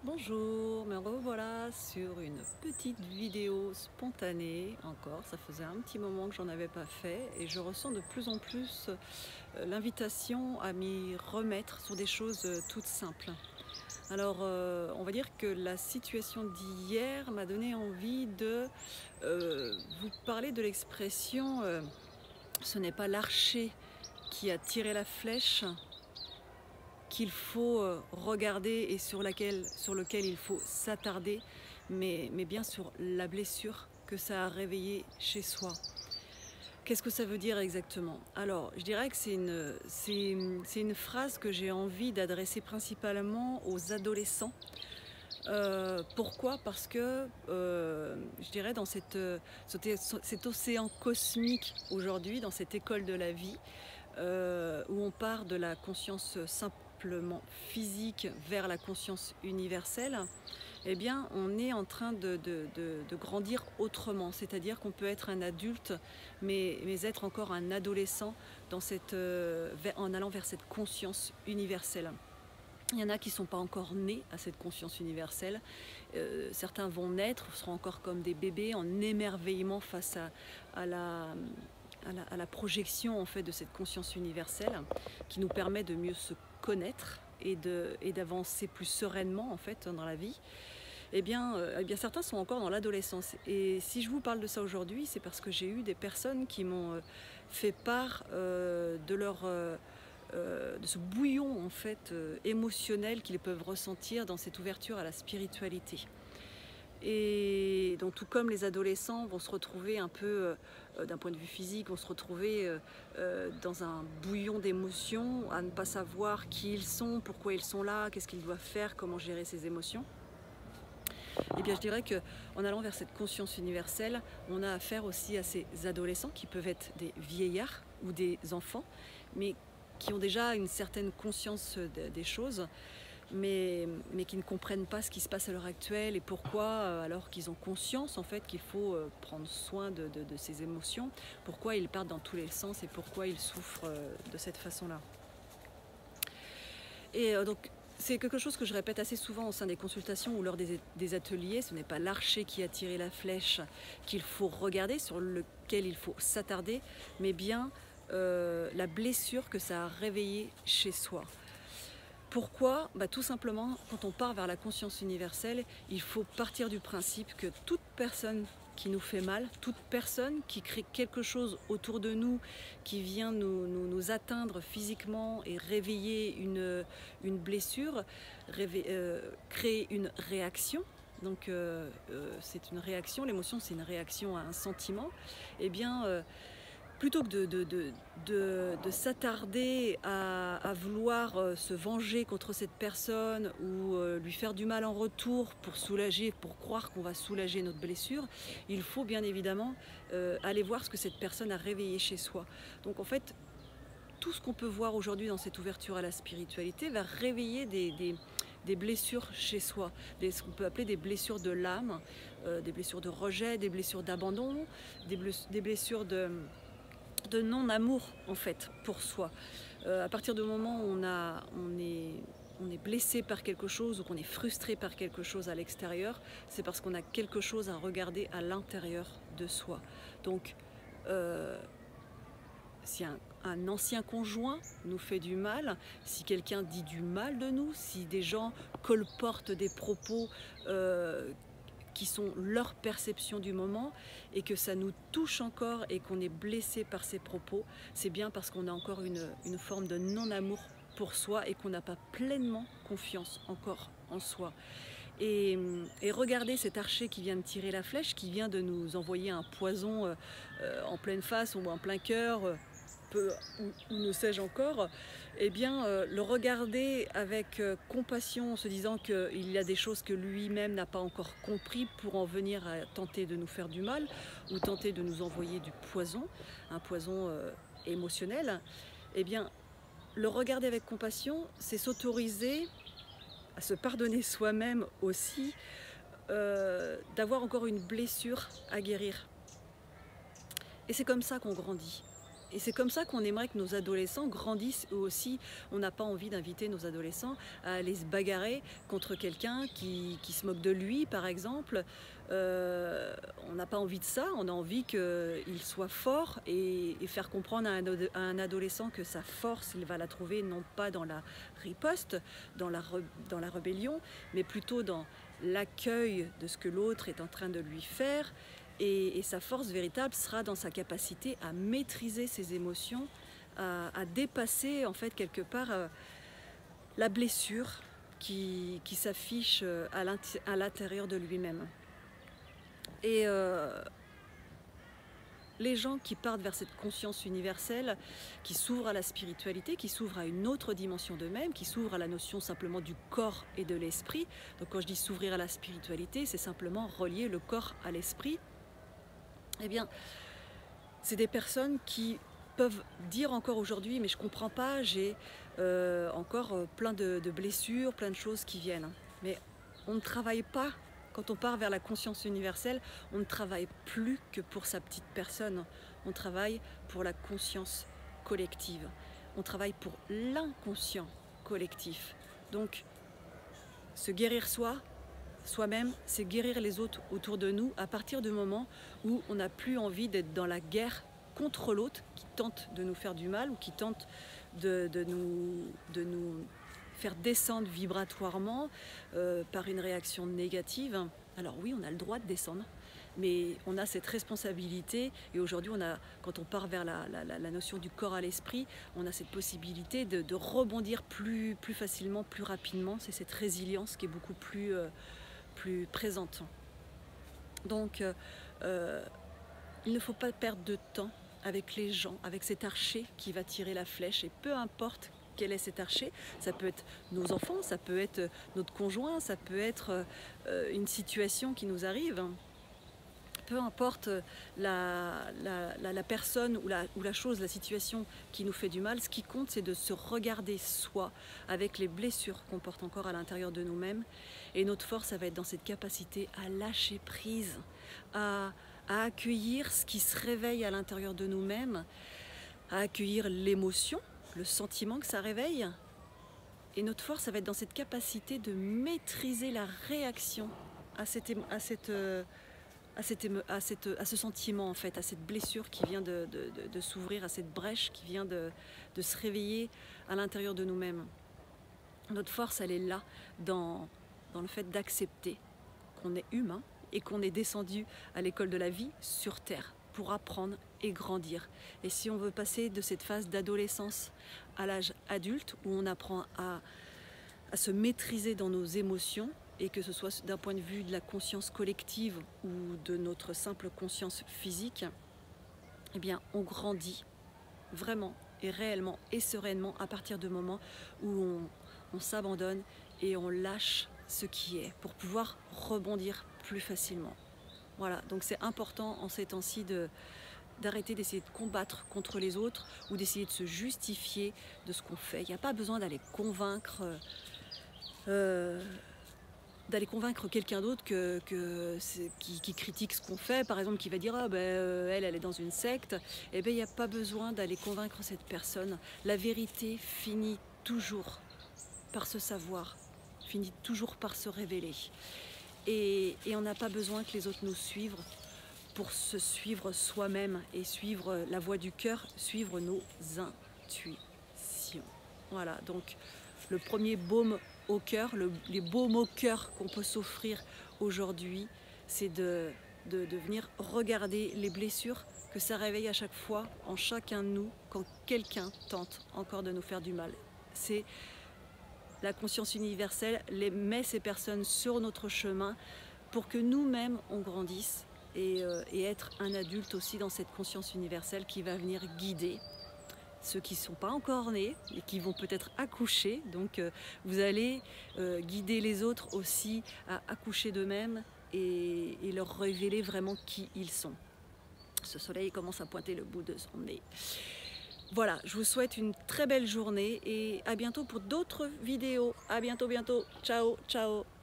Bonjour, me revoilà sur une petite vidéo spontanée encore. Ça faisait un petit moment que j'en avais pas fait et je ressens de plus en plus l'invitation à m'y remettre sur des choses toutes simples. Alors, on va dire que la situation d'hier m'a donné envie de vous parler de l'expression ce n'est pas l'archer qui a tiré la flèche qu'il faut regarder et sur lequel il faut s'attarder, mais bien sur la blessure que ça a réveillée chez soi. Qu'est-ce que ça veut dire exactement? Alors, je dirais que c'est une phrase que j'ai envie d'adresser principalement aux adolescents. Pourquoi? Parce que, je dirais dans cet océan cosmique aujourd'hui, dans cette école de la vie, où on part de la conscience simplement physique vers la conscience universelle, eh bien, on est en train de grandir autrement. C'est-à-dire qu'on peut être un adulte, mais être encore un adolescent en allant vers cette conscience universelle. Il y en a qui ne sont pas encore nés à cette conscience universelle. Certains vont naître, seront encore comme des bébés en émerveillement face à la projection en fait, de cette conscience universelle qui nous permet de mieux se connaître et d'avancer plus sereinement en fait, dans la vie. Eh bien, certains sont encore dans l'adolescence. Et si je vous parle de ça aujourd'hui, c'est parce que j'ai eu des personnes qui m'ont fait part de ce bouillon en fait, émotionnel qu'ils peuvent ressentir dans cette ouverture à la spiritualité. Et donc tout comme les adolescents vont se retrouver un peu, d'un point de vue physique, vont se retrouver dans un bouillon d'émotions, à ne pas savoir qui ils sont, pourquoi ils sont là, qu'est-ce qu'ils doivent faire, comment gérer ces émotions. Eh bien, je dirais qu'en allant vers cette conscience universelle, on a affaire aussi à ces adolescents qui peuvent être des vieillards ou des enfants, mais qui ont déjà une certaine conscience des choses, mais qui ne comprennent pas ce qui se passe à l'heure actuelle et pourquoi, alors qu'ils ont conscience en fait qu'il faut prendre soin de ces émotions, pourquoi ils partent dans tous les sens et pourquoi ils souffrent de cette façon-là. Et donc, c'est quelque chose que je répète assez souvent au sein des consultations ou lors des ateliers. Ce n'est pas l'archer qui a tiré la flèche qu'il faut regarder, sur lequel il faut s'attarder, mais bien la blessure que ça a réveillée chez soi. Pourquoi? Tout simplement, quand on part vers la conscience universelle, il faut partir du principe que toute personne qui nous fait mal, toute personne qui crée quelque chose autour de nous, qui vient nous atteindre physiquement et réveiller une blessure, créer une réaction. Donc c'est une réaction, l'émotion c'est une réaction à un sentiment. Eh bien, plutôt que de s'attarder à vouloir se venger contre cette personne ou lui faire du mal en retour pour soulager, pour croire qu'on va soulager notre blessure, il faut bien évidemment aller voir ce que cette personne a réveillé chez soi. Donc en fait, tout ce qu'on peut voir aujourd'hui dans cette ouverture à la spiritualité va réveiller des blessures chez soi, ce qu'on peut appeler des blessures de l'âme, des blessures de rejet, des blessures d'abandon, des blessures de non-amour en fait pour soi. À partir du moment où on est blessé par quelque chose ou qu'on est frustré par quelque chose à l'extérieur, c'est parce qu'on a quelque chose à regarder à l'intérieur de soi. Donc si un ancien conjoint nous fait du mal, si quelqu'un dit du mal de nous, si des gens colportent des propos qui sont leur perception du moment et que ça nous touche encore et qu'on est blessé par ces propos, c'est bien parce qu'on a encore une forme de non-amour pour soi et qu'on n'a pas pleinement confiance encore en soi. Et regardez cet archer qui vient de tirer la flèche, qui vient de nous envoyer un poison en pleine face ou en plein cœur, ou ne sais-je encore, eh bien le regarder avec compassion, en se disant qu'il y a des choses que lui-même n'a pas encore compris pour en venir à tenter de nous faire du mal ou tenter de nous envoyer du poison, un poison émotionnel, eh bien le regarder avec compassion, c'est s'autoriser à se pardonner soi-même aussi, d'avoir encore une blessure à guérir. Et c'est comme ça qu'on grandit. Et c'est comme ça qu'on aimerait que nos adolescents grandissent eux aussi. On n'a pas envie d'inviter nos adolescents à aller se bagarrer contre quelqu'un qui se moque de lui, par exemple. On n'a pas envie de ça, on a envie qu'il soit fort et faire comprendre à un adolescent que sa force, il va la trouver non pas dans la riposte, dans la rébellion, mais plutôt dans l'accueil de ce que l'autre est en train de lui faire. Et sa force véritable sera dans sa capacité à maîtriser ses émotions, à dépasser en fait quelque part la blessure qui s'affiche à l'intérieur de lui-même. Et les gens qui partent vers cette conscience universelle, qui s'ouvrent à la spiritualité, qui s'ouvrent à une autre dimension d'eux-mêmes, qui s'ouvrent à la notion simplement du corps et de l'esprit. Donc quand je dis s'ouvrir à la spiritualité, c'est simplement relier le corps à l'esprit. Eh bien, c'est des personnes qui peuvent dire encore aujourd'hui, mais je ne comprends pas, j'ai encore plein de blessures, plein de choses qui viennent. Mais on ne travaille pas, quand on part vers la conscience universelle, on ne travaille plus que pour sa petite personne. On travaille pour la conscience collective. On travaille pour l'inconscient collectif. Donc, se guérir soi-même, c'est guérir les autres autour de nous à partir du moment où on n'a plus envie d'être dans la guerre contre l'autre qui tente de nous faire du mal ou qui tente de nous faire descendre vibratoirement par une réaction négative. Alors oui, on a le droit de descendre, mais on a cette responsabilité et aujourd'hui, quand on part vers la notion du corps à l'esprit, on a cette possibilité de rebondir plus facilement, plus rapidement. C'est cette résilience qui est beaucoup plus présente. Donc, il ne faut pas perdre de temps avec les gens, avec cet archer qui va tirer la flèche, et peu importe quel est cet archer, ça peut être nos enfants, ça peut être notre conjoint, ça peut être une situation qui nous arrive. Peu importe la personne ou la chose, la situation qui nous fait du mal, ce qui compte, c'est de se regarder soi avec les blessures qu'on porte encore à l'intérieur de nous-mêmes. Et notre force, ça va être dans cette capacité à lâcher prise, à accueillir ce qui se réveille à l'intérieur de nous-mêmes, à accueillir l'émotion, le sentiment que ça réveille. Et notre force, ça va être dans cette capacité de maîtriser la réaction à ce sentiment, en fait, à cette blessure qui vient de s'ouvrir, à cette brèche qui vient de se réveiller à l'intérieur de nous-mêmes. Notre force, elle est là, dans le fait d'accepter qu'on est humain et qu'on est descendu à l'école de la vie sur Terre pour apprendre et grandir. Et si on veut passer de cette phase d'adolescence à l'âge adulte, où on apprend à se maîtriser dans nos émotions, et que ce soit d'un point de vue de la conscience collective ou de notre simple conscience physique, eh bien, on grandit vraiment et réellement et sereinement à partir du moment où on s'abandonne et on lâche ce qui est pour pouvoir rebondir plus facilement. Voilà, donc c'est important en ces temps-ci d'arrêter d'essayer de combattre contre les autres ou d'essayer de se justifier de ce qu'on fait. Il n'y a pas besoin d'aller convaincre quelqu'un d'autre qui critique ce qu'on fait, par exemple, qui va dire « Ah ben, elle est dans une secte », eh bien, il n'y a pas besoin d'aller convaincre cette personne. La vérité finit toujours par se savoir, finit toujours par se révéler. Et on n'a pas besoin que les autres nous suivent pour se suivre soi-même et suivre la voie du cœur, suivre nos intuitions. Voilà, donc le premier baume au cœur, les baumes au cœur qu'on peut s'offrir aujourd'hui, c'est de venir regarder les blessures que ça réveille à chaque fois en chacun de nous quand quelqu'un tente encore de nous faire du mal. C'est la conscience universelle met ces personnes sur notre chemin pour que nous-mêmes on grandisse et être un adulte aussi dans cette conscience universelle qui va venir guider ceux qui ne sont pas encore nés et qui vont peut-être accoucher. Donc vous allez guider les autres aussi à accoucher d'eux-mêmes et leur révéler vraiment qui ils sont. Ce soleil commence à pointer le bout de son nez. Voilà, je vous souhaite une très belle journée et à bientôt pour d'autres vidéos. À bientôt, bientôt. Ciao, ciao.